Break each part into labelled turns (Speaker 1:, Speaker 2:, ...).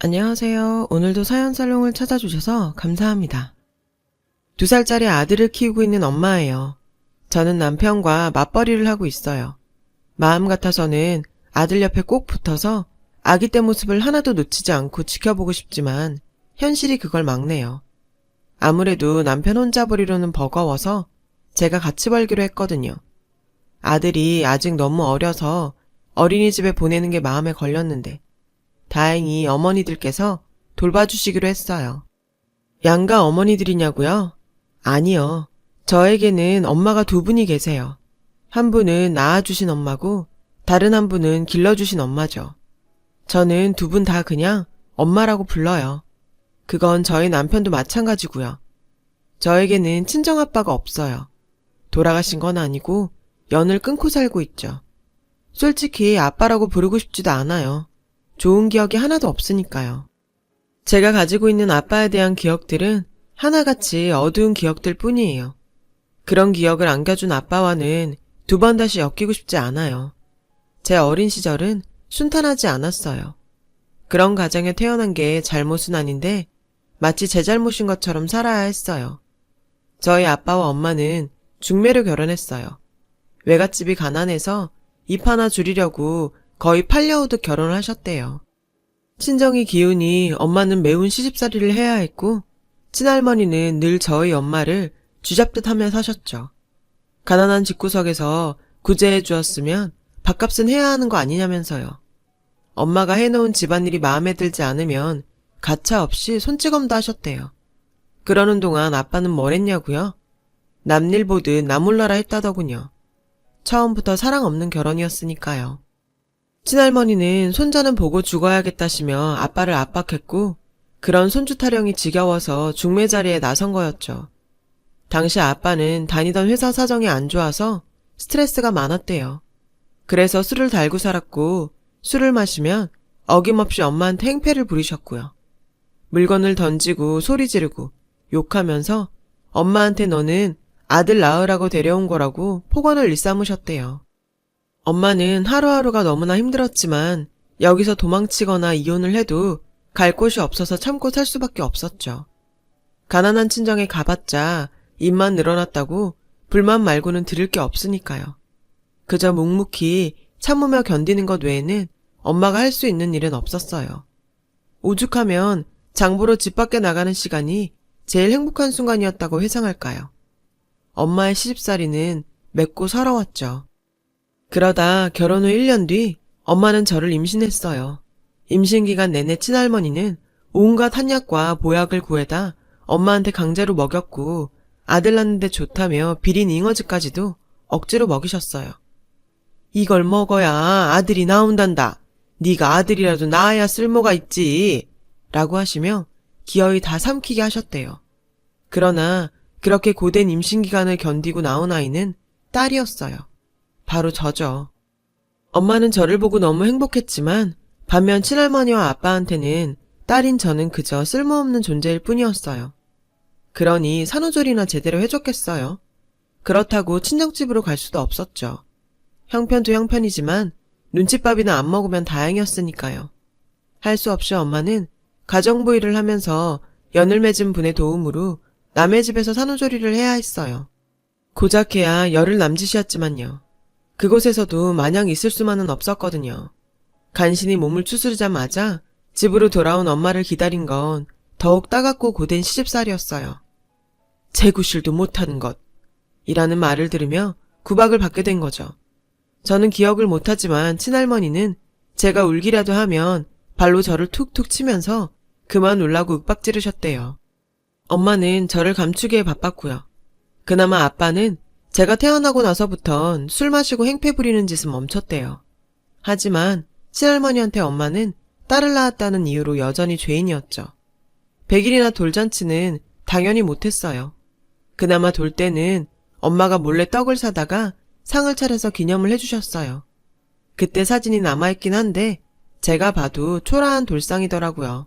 Speaker 1: 안녕하세요. 오늘도 사연살롱을 찾아주셔서 감사합니다. 2살짜리 아들을 키우고 있는 엄마예요. 저는 남편과 맞벌이를 하고 있어요. 마음 같아서는 아들 옆에 꼭 붙어서 아기 때 모습을 하나도 놓치지 않고 지켜보고 싶지만 현실이 그걸 막네요. 아무래도 남편 혼자 보리로는 버거워서 제가 같이 벌기로 했거든요. 아들이 아직 너무 어려서 어린이집에 보내는 게 마음에 걸렸는데 다행히 어머니들께서 돌봐주시기로 했어요. 양가 어머니들이냐고요? 아니요. 저에게는 엄마가 2분이 계세요. 한 분은 낳아주신 엄마고 다른 한 분은 길러주신 엄마죠. 저는 2분 다 그냥 엄마라고 불러요. 그건 저희 남편도 마찬가지고요. 저에게는 친정아빠가 없어요. 돌아가신 건 아니고 연을 끊고 살고 있죠. 솔직히 아빠라고 부르고 싶지도 않아요. 좋은 기억이 하나도 없으니까요. 제가 가지고 있는 아빠에 대한 기억들은 하나같이 어두운 기억들 뿐이에요. 그런 기억을 안겨준 아빠와는 2번 다시 엮이고 싶지 않아요. 제 어린 시절은 순탄하지 않았어요. 그런 가정에 태어난 게 잘못은 아닌데 마치 제 잘못인 것처럼 살아야 했어요. 저희 아빠와 엄마는 중매로 결혼했어요. 외갓집이 가난해서 입 하나 줄이려고 거의 팔려오듯 결혼을 하셨대요. 친정이 기우니 엄마는 매운 시집살이를 해야 했고 친할머니는 늘 저희 엄마를 쥐잡듯 하며 사셨죠. 가난한 집구석에서 구제해 주었으면 밥값은 해야 하는 거 아니냐면서요. 엄마가 해놓은 집안일이 마음에 들지 않으면 가차없이 손찌검도 하셨대요. 그러는 동안 아빠는 뭘 했냐고요? 남일 보듯 나몰라라 했다더군요. 처음부터 사랑 없는 결혼이었으니까요. 친할머니는 손자는 보고 죽어야겠다시며 아빠를 압박했고 그런 손주 타령이 지겨워서 중매 자리에 나선 거였죠. 당시 아빠는 다니던 회사 사정이 안 좋아서 스트레스가 많았대요. 그래서 술을 달고 살았고 술을 마시면 어김없이 엄마한테 행패를 부리셨고요. 물건을 던지고 소리 지르고 욕하면서 엄마한테 너는 아들 낳으라고 데려온 거라고 폭언을 일삼으셨대요. 엄마는 하루하루가 너무나 힘들었지만 여기서 도망치거나 이혼을 해도 갈 곳이 없어서 참고 살 수밖에 없었죠. 가난한 친정에 가봤자 입만 늘어났다고 불만 말고는 들을 게 없으니까요. 그저 묵묵히 참으며 견디는 것 외에는 엄마가 할 수 있는 일은 없었어요. 오죽하면 장보러 집 밖에 나가는 시간이 제일 행복한 순간이었다고 회상할까요? 엄마의 시집살이는 맵고 서러웠죠. 그러다 결혼 후 1년 뒤 엄마는 저를 임신했어요. 임신 기간 내내 친할머니는 온갖 한약과 보약을 구해다 엄마한테 강제로 먹였고 아들 낳는데 좋다며 비린 잉어즈까지도 억지로 먹이셨어요. 이걸 먹어야 아들이 나온단다. 네가 아들이라도 낳아야 쓸모가 있지. 라고 하시며 기어이 다 삼키게 하셨대요. 그러나 그렇게 고된 임신 기간을 견디고 나온 아이는 딸이었어요. 바로 저죠. 엄마는 저를 보고 너무 행복했지만 반면 친할머니와 아빠한테는 딸인 저는 그저 쓸모없는 존재일 뿐이었어요. 그러니 산후조리나 제대로 해줬겠어요. 그렇다고 친정집으로 갈 수도 없었죠. 형편도 형편이지만 눈칫밥이나 안 먹으면 다행이었으니까요. 할 수 없이 엄마는 가정부 일을 하면서 연을 맺은 분의 도움으로 남의 집에서 산후조리를 해야 했어요. 고작해야 열흘 남짓이었지만요. 그곳에서도 마냥 있을 수만은 없었거든요. 간신히 몸을 추스르자마자 집으로 돌아온 엄마를 기다린 건 더욱 따갑고 고된 시집살이였어요. 재구실도 못하는 것 이라는 말을 들으며 구박을 받게 된 거죠. 저는 기억을 못하지만 친할머니는 제가 울기라도 하면 발로 저를 툭툭 치면서 그만 울라고 윽박지르셨대요. 엄마는 저를 감추기에 바빴고요. 그나마 아빠는 제가 태어나고 나서부턴 술 마시고 행패 부리는 짓은 멈췄대요. 하지만 친할머니한테 엄마는 딸을 낳았다는 이유로 여전히 죄인이었죠. 100일이나 돌잔치는 당연히 못했어요. 그나마 돌 때는 엄마가 몰래 떡을 사다가 상을 차려서 기념을 해주셨어요. 그때 사진이 남아있긴 한데 제가 봐도 초라한 돌상이더라고요.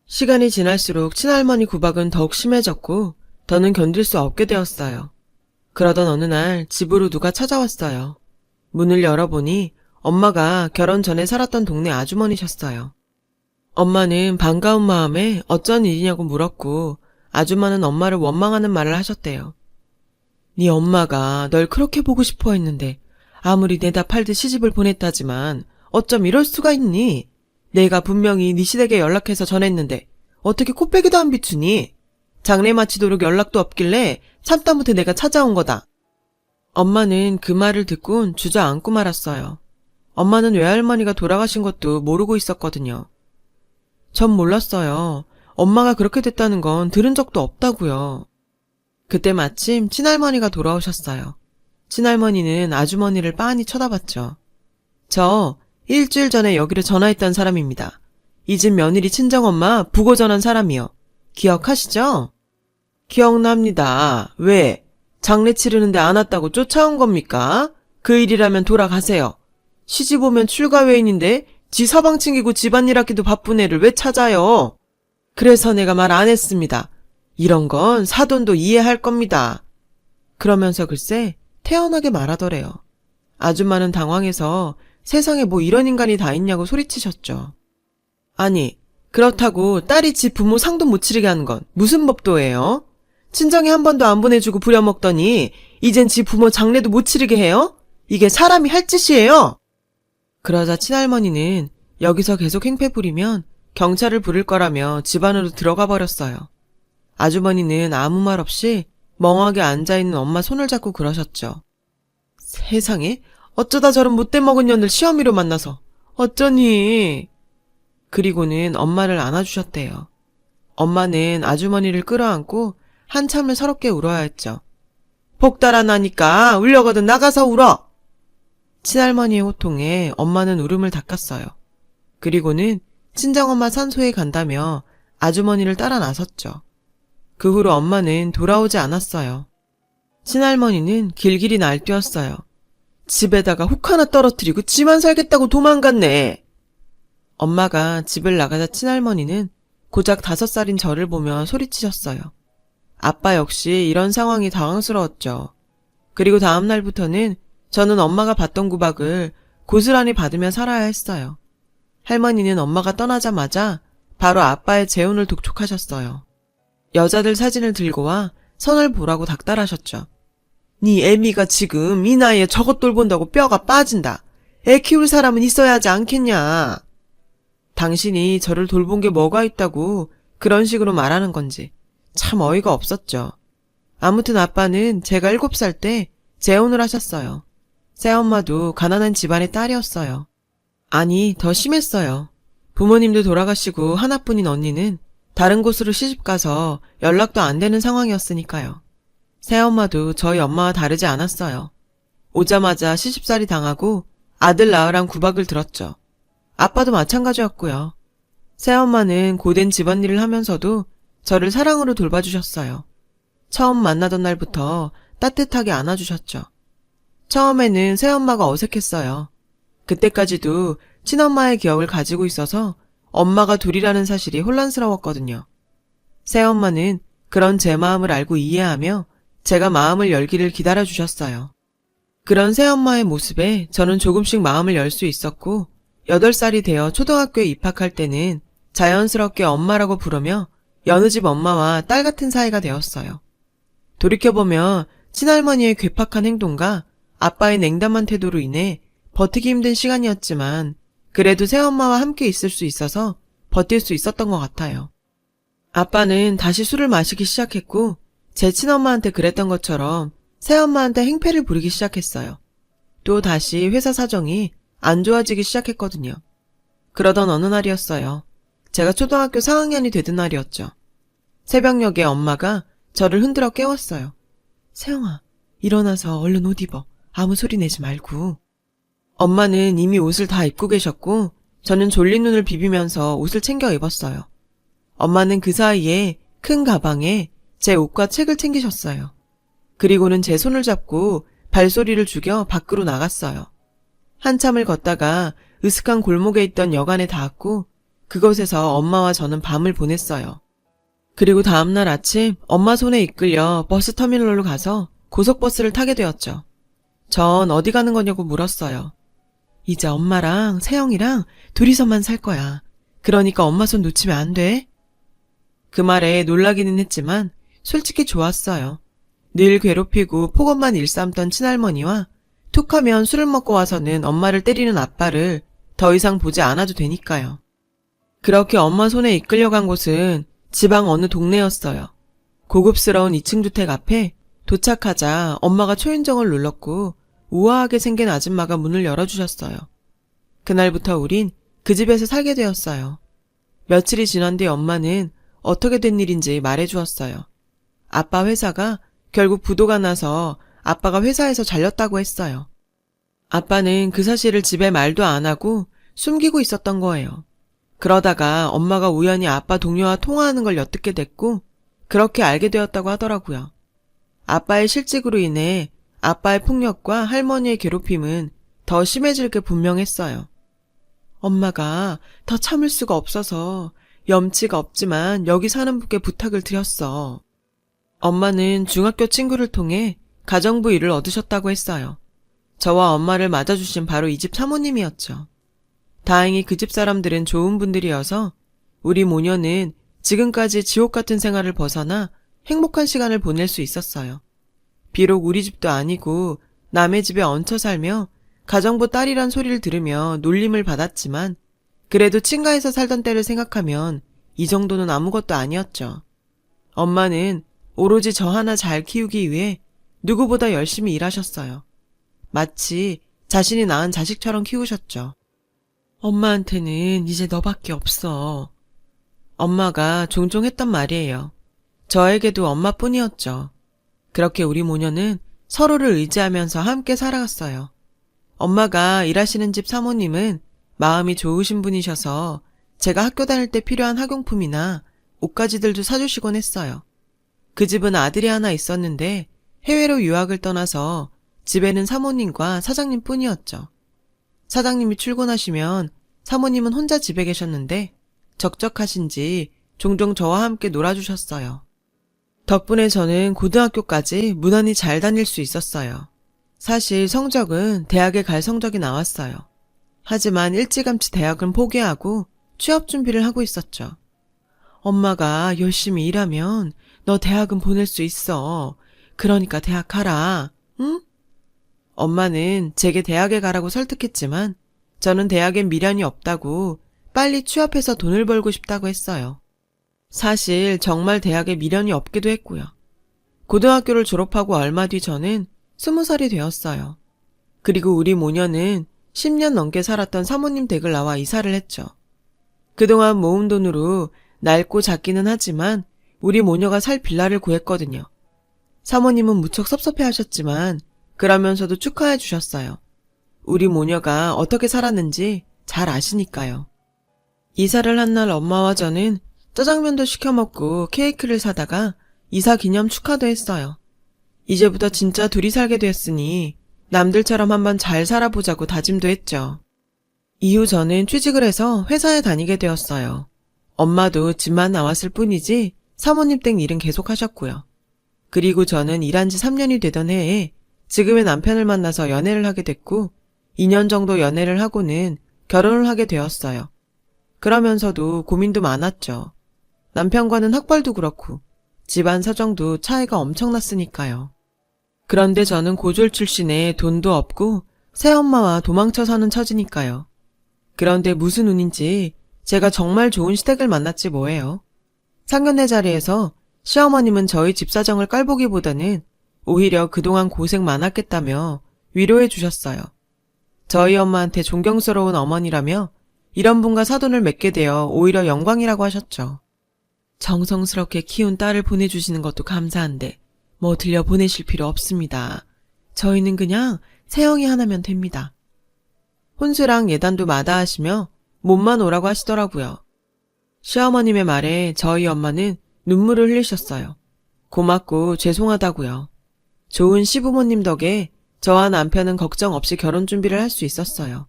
Speaker 1: 시간이 지날수록 친할머니 구박은 더욱 심해졌고 더는 견딜 수 없게 되었어요. 그러던 어느 날 집으로 누가 찾아왔어요. 문을 열어보니 엄마가 결혼 전에 살았던 동네 아주머니셨어요. 엄마는 반가운 마음에 어쩐 일이냐고 물었고 아줌마는 엄마를 원망하는 말을 하셨대요. 네 엄마가 널 그렇게 보고 싶어 했는데 아무리 내다 팔듯 시집을 보냈다지만 어쩜 이럴 수가 있니? 내가 분명히 네 시댁에 연락해서 전했는데 어떻게 코빼기도 안 비추니? 장례 마치도록 연락도 없길래 참다 못해 내가 찾아온 거다. 엄마는 그 말을 듣곤 주저앉고 말았어요. 엄마는 외할머니가 돌아가신 것도 모르고 있었거든요. 전 몰랐어요. 엄마가 그렇게 됐다는 건 들은 적도 없다고요. 그때 마침 친할머니가 돌아오셨어요. 친할머니는 아주머니를 빤히 쳐다봤죠. 저 일주일 전에 여기로 전화했던 사람입니다. 이 집 며느리 친정엄마 부고 전한 사람이요. 기억하시죠? 기억납니다. 왜? 장례 치르는데 안 왔다고 쫓아온 겁니까? 그 일이라면 돌아가세요. 시집 오면 출가 외인인데 지 서방 챙기고 집안일 하기도 바쁜 애를 왜 찾아요? 그래서 내가 말 안 했습니다. 이런 건 사돈도 이해할 겁니다. 그러면서 글쎄 태연하게 말하더래요. 아줌마는 당황해서 세상에 뭐 이런 인간이 다 있냐고 소리치셨죠. 아니, 그렇다고 딸이 집 부모 상도 못 치르게 하는 건 무슨 법도예요? 친정에 한 번도 안 보내주고 부려먹더니 이젠 지 부모 장례도 못 치르게 해요? 이게 사람이 할 짓이에요? 그러자 친할머니는 여기서 계속 행패 부리면 경찰을 부를 거라며 집 안으로 들어가 버렸어요. 아주머니는 아무 말 없이 멍하게 앉아있는 엄마 손을 잡고 그러셨죠. 세상에 어쩌다 저런 못돼 먹은 년을 시어미로 만나서 어쩌니. 그리고는 엄마를 안아주셨대요. 엄마는 아주머니를 끌어안고 한참을 서럽게 울어야 했죠. 복 달아나니까 울려거든 나가서 울어. 친할머니의 호통에 엄마는 울음을 닦았어요. 그리고는 친정엄마 산소에 간다며 아주머니를 따라 나섰죠. 그 후로 엄마는 돌아오지 않았어요. 친할머니는 길길이 날뛰었어요. 집에다가 혹 하나 떨어뜨리고 지만 살겠다고 도망갔네. 엄마가 집을 나가자 친할머니는 고작 5살인 저를 보며 소리치셨어요. 아빠 역시 이런 상황이 당황스러웠죠. 그리고 다음 날부터는 저는 엄마가 받던 구박을 고스란히 받으며 살아야 했어요. 할머니는 엄마가 떠나자마자 바로 아빠의 재혼을 독촉하셨어요. 여자들 사진을 들고 와 선을 보라고 닥달하셨죠. 네 애미가 지금 이 나이에 저것 돌본다고 뼈가 빠진다. 애 키울 사람은 있어야 하지 않겠냐. 당신이 저를 돌본 게 뭐가 있다고 그런 식으로 말하는 건지 참 어이가 없었죠. 아무튼 아빠는 제가 7살 때 재혼을 하셨어요. 새엄마도 가난한 집안의 딸이었어요. 아니, 더 심했어요. 부모님도 돌아가시고 하나뿐인 언니는 다른 곳으로 시집가서 연락도 안 되는 상황이었으니까요. 새엄마도 저희 엄마와 다르지 않았어요. 오자마자 시집살이 당하고 아들 낳으란 구박을 들었죠. 아빠도 마찬가지였고요. 새엄마는 고된 집안일을 하면서도 저를 사랑으로 돌봐주셨어요. 처음 만나던 날부터 따뜻하게 안아주셨죠. 처음에는 새엄마가 어색했어요. 그때까지도 친엄마의 기억을 가지고 있어서 엄마가 둘이라는 사실이 혼란스러웠거든요. 새엄마는 그런 제 마음을 알고 이해하며 제가 마음을 열기를 기다려주셨어요. 그런 새엄마의 모습에 저는 조금씩 마음을 열 수 있었고 8살이 되어 초등학교에 입학할 때는 자연스럽게 엄마라고 부르며 여느 집 엄마와 딸 같은 사이가 되었어요. 돌이켜보면 친할머니의 괴팍한 행동과 아빠의 냉담한 태도로 인해 버티기 힘든 시간이었지만 그래도 새엄마와 함께 있을 수 있어서 버틸 수 있었던 것 같아요. 아빠는 다시 술을 마시기 시작했고 제 친엄마한테 그랬던 것처럼 새엄마한테 행패를 부리기 시작했어요. 또 다시 회사 사정이 안 좋아지기 시작했거든요. 그러던 어느 날이었어요. 제가 초등학교 4학년이 되던 날이었죠. 새벽녘에 엄마가 저를 흔들어 깨웠어요. 세영아, 일어나서 얼른 옷 입어. 아무 소리 내지 말고. 엄마는 이미 옷을 다 입고 계셨고 저는 졸린 눈을 비비면서 옷을 챙겨 입었어요. 엄마는 그 사이에 큰 가방에 제 옷과 책을 챙기셨어요. 그리고는 제 손을 잡고 발소리를 죽여 밖으로 나갔어요. 한참을 걷다가 으슥한 골목에 있던 여관에 닿았고 그곳에서 엄마와 저는 밤을 보냈어요. 그리고 다음날 아침 엄마 손에 이끌려 버스터미널로 가서 고속버스를 타게 되었죠. 전 어디 가는 거냐고 물었어요. 이제 엄마랑 세영이랑 둘이서만 살 거야. 그러니까 엄마 손 놓치면 안 돼? 그 말에 놀라기는 했지만 솔직히 좋았어요. 늘 괴롭히고 폭언만 일삼던 친할머니와 툭하면 술을 먹고 와서는 엄마를 때리는 아빠를 더 이상 보지 않아도 되니까요. 그렇게 엄마 손에 이끌려간 곳은 지방 어느 동네였어요. 고급스러운 2층 주택 앞에 도착하자 엄마가 초인종을 눌렀고 우아하게 생긴 아줌마가 문을 열어주셨어요. 그날부터 우린 그 집에서 살게 되었어요. 며칠이 지난 뒤 엄마는 어떻게 된 일인지 말해주었어요. 아빠 회사가 결국 부도가 나서 아빠가 회사에서 잘렸다고 했어요. 아빠는 그 사실을 집에 말도 안 하고 숨기고 있었던 거예요. 그러다가 엄마가 우연히 아빠 동료와 통화하는 걸 엿듣게 됐고 그렇게 알게 되었다고 하더라고요. 아빠의 실직으로 인해 아빠의 폭력과 할머니의 괴롭힘은 더 심해질 게 분명했어요. 엄마가 더 참을 수가 없어서 염치가 없지만 여기 사는 분께 부탁을 드렸어. 엄마는 중학교 친구를 통해 가정부 일을 얻으셨다고 했어요. 저와 엄마를 맞아주신 바로 이 집 사모님이었죠. 다행히 그 집 사람들은 좋은 분들이어서 우리 모녀는 지금까지 지옥 같은 생활을 벗어나 행복한 시간을 보낼 수 있었어요. 비록 우리 집도 아니고 남의 집에 얹혀 살며 가정부 딸이란 소리를 들으며 놀림을 받았지만 그래도 친가에서 살던 때를 생각하면 이 정도는 아무것도 아니었죠. 엄마는 오로지 저 하나 잘 키우기 위해 누구보다 열심히 일하셨어요. 마치 자신이 낳은 자식처럼 키우셨죠. 엄마한테는 이제 너밖에 없어. 엄마가 종종 했던 말이에요. 저에게도 엄마뿐이었죠. 그렇게 우리 모녀는 서로를 의지하면서 함께 살아갔어요. 엄마가 일하시는 집 사모님은 마음이 좋으신 분이셔서 제가 학교 다닐 때 필요한 학용품이나 옷가지들도 사주시곤 했어요. 그 집은 아들이 하나 있었는데 해외로 유학을 떠나서 집에는 사모님과 사장님 뿐이었죠. 사장님이 출근하시면 사모님은 혼자 집에 계셨는데 적적하신지 종종 저와 함께 놀아주셨어요. 덕분에 저는 고등학교까지 무난히 잘 다닐 수 있었어요. 사실 성적은 대학에 갈 성적이 나왔어요. 하지만 일찌감치 대학은 포기하고 취업 준비를 하고 있었죠. 엄마가 열심히 일하면 너 대학은 보낼 수 있어. 그러니까 대학 가라. 응? 엄마는 제게 대학에 가라고 설득했지만 저는 대학엔 미련이 없다고 빨리 취업해서 돈을 벌고 싶다고 했어요. 사실 정말 대학에 미련이 없기도 했고요. 고등학교를 졸업하고 얼마 뒤 저는 20살이 되었어요. 그리고 우리 모녀는 10년 넘게 살았던 사모님 댁을 나와 이사를 했죠. 그동안 모은 돈으로 낡고 작기는 하지만 우리 모녀가 살 빌라를 구했거든요. 사모님은 무척 섭섭해하셨지만 그러면서도 축하해 주셨어요. 우리 모녀가 어떻게 살았는지 잘 아시니까요. 이사를 한 날 엄마와 저는 짜장면도 시켜 먹고 케이크를 사다가 이사 기념 축하도 했어요. 이제부터 진짜 둘이 살게 되었으니 남들처럼 한번 잘 살아보자고 다짐도 했죠. 이후 저는 취직을 해서 회사에 다니게 되었어요. 엄마도 집만 나왔을 뿐이지 사모님 댁 일은 계속 하셨고요. 그리고 저는 일한 지 3년이 되던 해에 지금의 남편을 만나서 연애를 하게 됐고 2년 정도 연애를 하고는 결혼을 하게 되었어요. 그러면서도 고민도 많았죠. 남편과는 학벌도 그렇고 집안 사정도 차이가 엄청났으니까요. 그런데 저는 고졸 출신에 돈도 없고 새엄마와 도망쳐 사는 처지니까요. 그런데 무슨 운인지 제가 정말 좋은 시댁을 만났지 뭐예요. 상견례 자리에서 시어머님은 저희 집 사정을 깔보기보다는 오히려 그동안 고생 많았겠다며 위로해 주셨어요. 저희 엄마한테 존경스러운 어머니라며 이런 분과 사돈을 맺게 되어 오히려 영광이라고 하셨죠. 정성스럽게 키운 딸을 보내주시는 것도 감사한데 뭐 들려보내실 필요 없습니다. 저희는 그냥 새형이 하나면 됩니다. 혼수랑 예단도 마다하시며 몸만 오라고 하시더라고요. 시어머님의 말에 저희 엄마는 눈물을 흘리셨어요. 고맙고 죄송하다고요. 좋은 시부모님 덕에 저와 남편은 걱정 없이 결혼 준비를 할 수 있었어요.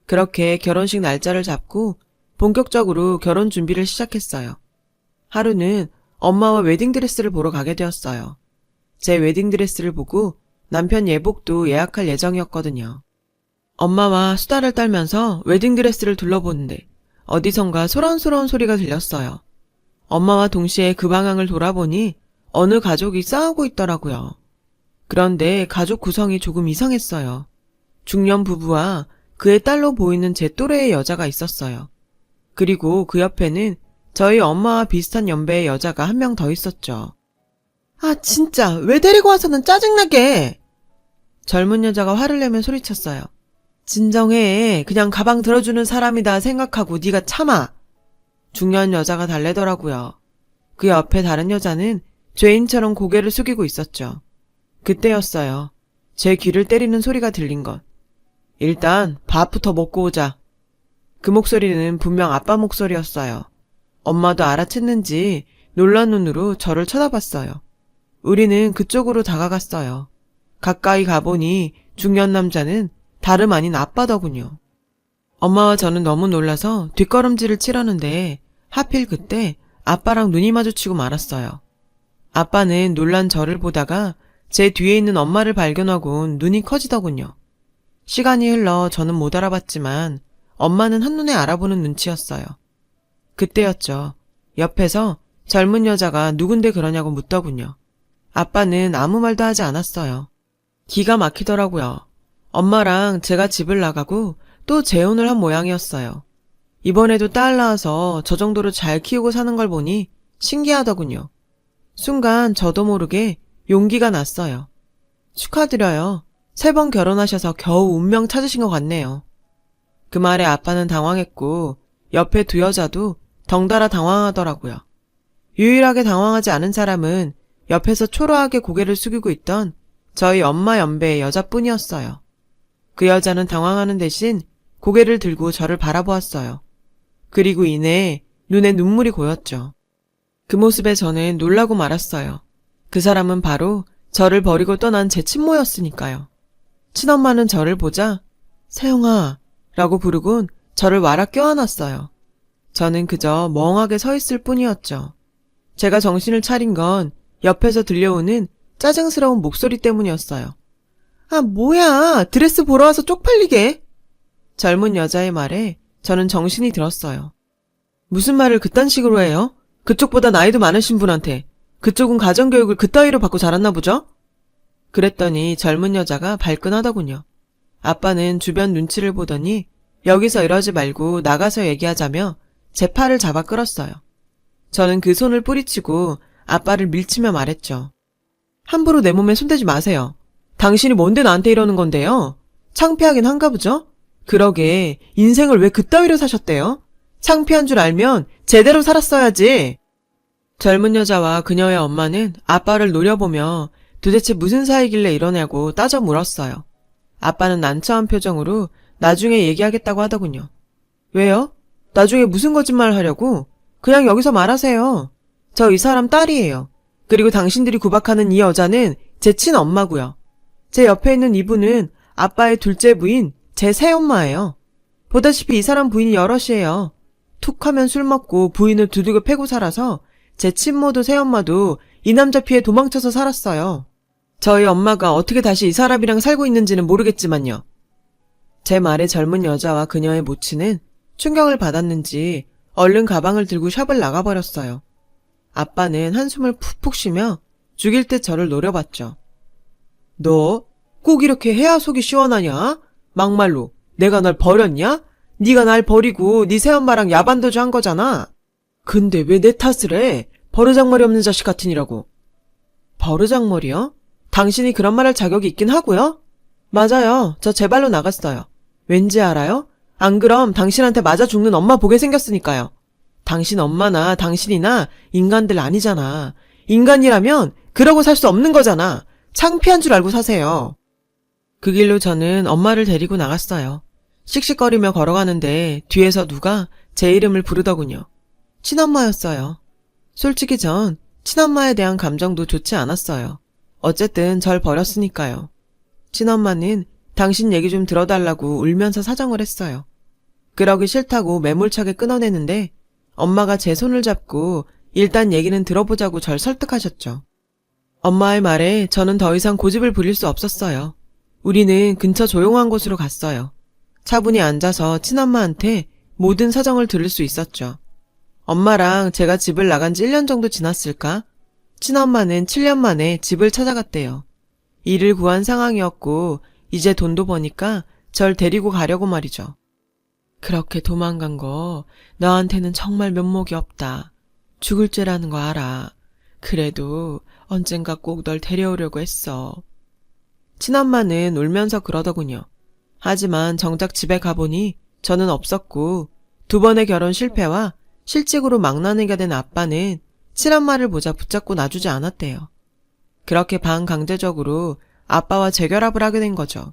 Speaker 1: 그렇게 결혼식 날짜를 잡고 본격적으로 결혼 준비를 시작했어요. 하루는 엄마와 웨딩드레스를 보러 가게 되었어요. 제 웨딩드레스를 보고 남편 예복도 예약할 예정이었거든요. 엄마와 수다를 떨면서 웨딩드레스를 둘러보는데 어디선가 소란소란 소리가 들렸어요. 엄마와 동시에 그 방향을 돌아보니 어느 가족이 싸우고 있더라고요. 그런데 가족 구성이 조금 이상했어요. 중년 부부와 그의 딸로 보이는 제 또래의 여자가 있었어요. 그리고 그 옆에는 저희 엄마와 비슷한 연배의 여자가 한 명 더 있었죠. 아, 진짜 왜 데리고 와서는 짜증나게! 젊은 여자가 화를 내며 소리쳤어요. 진정해. 그냥 가방 들어주는 사람이다 생각하고 네가 참아. 중년 여자가 달래더라고요. 그 옆에 다른 여자는 죄인처럼 고개를 숙이고 있었죠. 그때였어요. 제 귀를 때리는 소리가 들린 것. 일단 밥부터 먹고 오자. 그 목소리는 분명 아빠 목소리였어요. 엄마도 알아챘는지 놀란 눈으로 저를 쳐다봤어요. 우리는 그쪽으로 다가갔어요. 가까이 가보니 중년 남자는 다름 아닌 아빠더군요. 엄마와 저는 너무 놀라서 뒷걸음질을 치려는데 하필 그때 아빠랑 눈이 마주치고 말았어요. 아빠는 놀란 저를 보다가 제 뒤에 있는 엄마를 발견하곤 눈이 커지더군요. 시간이 흘러 저는 못 알아봤지만 엄마는 한눈에 알아보는 눈치였어요. 그때였죠. 옆에서 젊은 여자가 누군데 그러냐고 묻더군요. 아빠는 아무 말도 하지 않았어요. 기가 막히더라고요. 엄마랑 제가 집을 나가고 또 재혼을 한 모양이었어요. 이번에도 딸 낳아서 저 정도로 잘 키우고 사는 걸 보니 신기하더군요. 순간 저도 모르게 용기가 났어요. 축하드려요. 3번 결혼하셔서 겨우 운명 찾으신 것 같네요. 그 말에 아빠는 당황했고 옆에 두 여자도 덩달아 당황하더라고요. 유일하게 당황하지 않은 사람은 옆에서 초라하게 고개를 숙이고 있던 저희 엄마 연배의 여자뿐이었어요. 그 여자는 당황하는 대신 고개를 들고 저를 바라보았어요. 그리고 이내 눈에 눈물이 고였죠. 그 모습에 저는 놀라고 말았어요. 그 사람은 바로 저를 버리고 떠난 제 친모였으니까요. 친엄마는 저를 보자 세영아 라고 부르곤 저를 와라 껴안았어요. 저는 그저 멍하게 서 있을 뿐이었죠. 제가 정신을 차린 건 옆에서 들려오는 짜증스러운 목소리 때문이었어요. 아, 뭐야. 드레스 보러 와서 쪽팔리게. 젊은 여자의 말에 저는 정신이 들었어요. 무슨 말을 그딴 식으로 해요? 그쪽보다 나이도 많으신 분한테. 그쪽은 가정교육을 그따위로 받고 자랐나 보죠? 그랬더니 젊은 여자가 발끈하더군요. 아빠는 주변 눈치를 보더니 여기서 이러지 말고 나가서 얘기하자며 제 팔을 잡아 끌었어요. 저는 그 손을 뿌리치고 아빠를 밀치며 말했죠. 함부로 내 몸에 손대지 마세요. 당신이 뭔데 나한테 이러는 건데요? 창피하긴 한가 보죠? 그러게 인생을 왜 그따위로 사셨대요? 창피한 줄 알면 제대로 살았어야지. 젊은 여자와 그녀의 엄마는 아빠를 노려보며 도대체 무슨 사이길래 이러냐고 따져 물었어요. 아빠는 난처한 표정으로 나중에 얘기하겠다고 하더군요. 왜요? 나중에 무슨 거짓말을 하려고? 그냥 여기서 말하세요. 저 이 사람 딸이에요. 그리고 당신들이 구박하는 이 여자는 제 친엄마고요. 제 옆에 있는 이분은 아빠의 둘째 부인 제 새엄마예요. 보다시피 이 사람 부인이 여럿이에요. 툭 하면 술 먹고 부인을 두들겨 패고 살아서 제 친모도 새엄마도 이 남자 피해 도망쳐서 살았어요. 저희 엄마가 어떻게 다시 이 사람이랑 살고 있는지는 모르겠지만요. 제 말에 젊은 여자와 그녀의 모친은 충격을 받았는지 얼른 가방을 들고 샵을 나가버렸어요. 아빠는 한숨을 푹푹 쉬며 죽일 듯 저를 노려봤죠. 너 꼭 이렇게 해야 속이 시원하냐? 막말로 내가 널 버렸냐? 네가 날 버리고 네 새엄마랑 야반도주 한 거잖아. 근데 왜 내 탓을 해? 버르장머리 없는 자식 같으니라고. 버르장머리요? 당신이 그런 말 할 자격이 있긴 하고요. 맞아요. 저 제 발로 나갔어요. 왠지 알아요? 안 그럼 당신한테 맞아 죽는 엄마 보게 생겼으니까요. 당신 엄마나 당신이나 인간들 아니잖아. 인간이라면 그러고 살 수 없는 거잖아. 창피한 줄 알고 사세요. 그 길로 저는 엄마를 데리고 나갔어요. 씩씩거리며 걸어가는데 뒤에서 누가 제 이름을 부르더군요. 친엄마였어요. 솔직히 전 친엄마에 대한 감정도 좋지 않았어요. 어쨌든 절 버렸으니까요. 친엄마는 당신 얘기 좀 들어달라고 울면서 사정을 했어요. 그러기 싫다고 매몰차게 끊어내는데 엄마가 제 손을 잡고 일단 얘기는 들어보자고 절 설득하셨죠. 엄마의 말에 저는 더 이상 고집을 부릴 수 없었어요. 우리는 근처 조용한 곳으로 갔어요. 차분히 앉아서 친엄마한테 모든 사정을 들을 수 있었죠. 엄마랑 제가 집을 나간 지 1년 정도 지났을까? 친엄마는 7년 만에 집을 찾아갔대요. 일을 구한 상황이었고 이제 돈도 버니까 절 데리고 가려고 말이죠. 그렇게 도망간 거 너한테는 정말 면목이 없다. 죽을 죄라는 거 알아. 그래도 언젠가 꼭 널 데려오려고 했어. 친엄마는 울면서 그러더군요. 하지만 정작 집에 가보니 저는 없었고 2번의 결혼 실패와 실직으로 망나니가 된 아빠는 친엄마를 보자 붙잡고 놔주지 않았대요. 그렇게 반강제적으로 아빠와 재결합을 하게 된 거죠.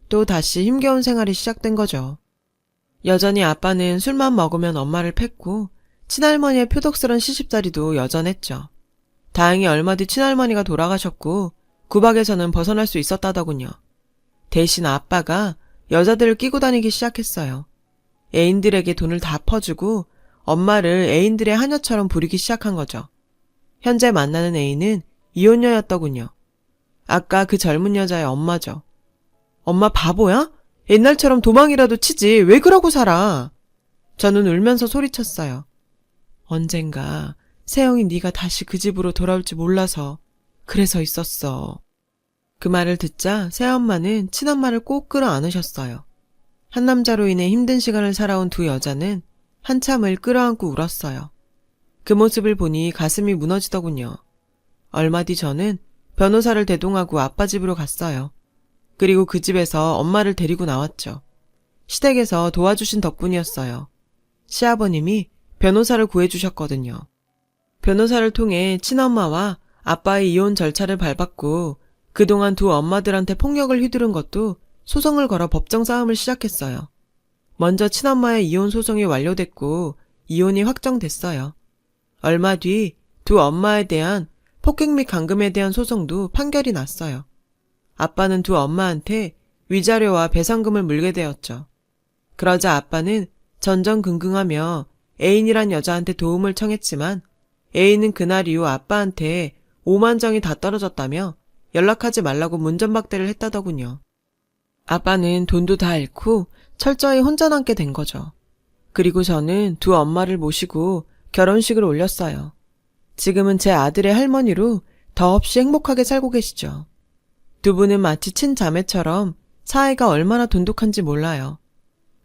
Speaker 1: 또 다시 힘겨운 생활이 시작된 거죠. 여전히 아빠는 술만 먹으면 엄마를 팼고 친할머니의 표독스런 시집살이도 여전했죠. 다행히 얼마 뒤 친할머니가 돌아가셨고 구박에서는 벗어날 수 있었다더군요. 대신 아빠가 여자들을 끼고 다니기 시작했어요. 애인들에게 돈을 다 퍼주고 엄마를 애인들의 하녀처럼 부리기 시작한 거죠. 현재 만나는 애인은 이혼녀였더군요. 아까 그 젊은 여자의 엄마죠. 엄마 바보야? 옛날처럼 도망이라도 치지 왜 그러고 살아? 저는 울면서 소리쳤어요. 언젠가 세영이 네가 다시 그 집으로 돌아올지 몰라서 그래서 있었어. 그 말을 듣자 새엄마는 친엄마를 꼭 끌어안으셨어요. 한 남자로 인해 힘든 시간을 살아온 두 여자는 한참을 끌어안고 울었어요. 그 모습을 보니 가슴이 무너지더군요. 얼마 뒤 저는 변호사를 대동하고 아빠 집으로 갔어요. 그리고 그 집에서 엄마를 데리고 나왔죠. 시댁에서 도와주신 덕분이었어요. 시아버님이 변호사를 구해주셨거든요. 변호사를 통해 친엄마와 아빠의 이혼 절차를 밟았고 그동안 두 엄마들한테 폭력을 휘두른 것도 소송을 걸어 법정 싸움을 시작했어요. 먼저 친엄마의 이혼 소송이 완료됐고 이혼이 확정됐어요. 얼마 뒤 두 엄마에 대한 폭행 및 감금에 대한 소송도 판결이 났어요. 아빠는 두 엄마한테 위자료와 배상금을 물게 되었죠. 그러자 아빠는 전전긍긍하며 애인이란 여자한테 도움을 청했지만 애인은 그날 이후 아빠한테 5만 정이 다 떨어졌다며 연락하지 말라고 문전박대를 했다더군요. 아빠는 돈도 다 잃고 철저히 혼자 남게 된 거죠. 그리고 저는 두 엄마를 모시고 결혼식을 올렸어요. 지금은 제 아들의 할머니로 더없이 행복하게 살고 계시죠. 두 분은 마치 친자매처럼 사이가 얼마나 돈독한지 몰라요.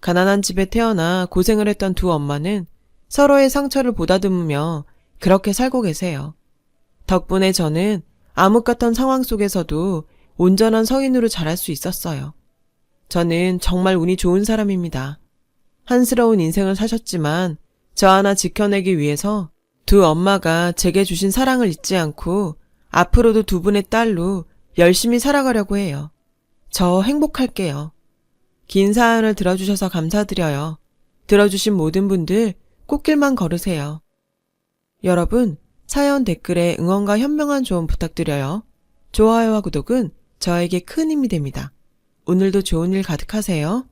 Speaker 1: 가난한 집에 태어나 고생을 했던 두 엄마는 서로의 상처를 보다듬으며 그렇게 살고 계세요. 덕분에 저는 암흑 같은 상황 속에서도 온전한 성인으로 자랄 수 있었어요. 저는 정말 운이 좋은 사람입니다. 한스러운 인생을 사셨지만 저 하나 지켜내기 위해서 두 엄마가 제게 주신 사랑을 잊지 않고 앞으로도 두 분의 딸로 열심히 살아가려고 해요. 저 행복할게요. 긴 사연을 들어주셔서 감사드려요. 들어주신 모든 분들 꽃길만 걸으세요. 여러분, 사연 댓글에 응원과 현명한 조언 부탁드려요. 좋아요와 구독은 저에게 큰 힘이 됩니다. 오늘도 좋은 일 가득하세요.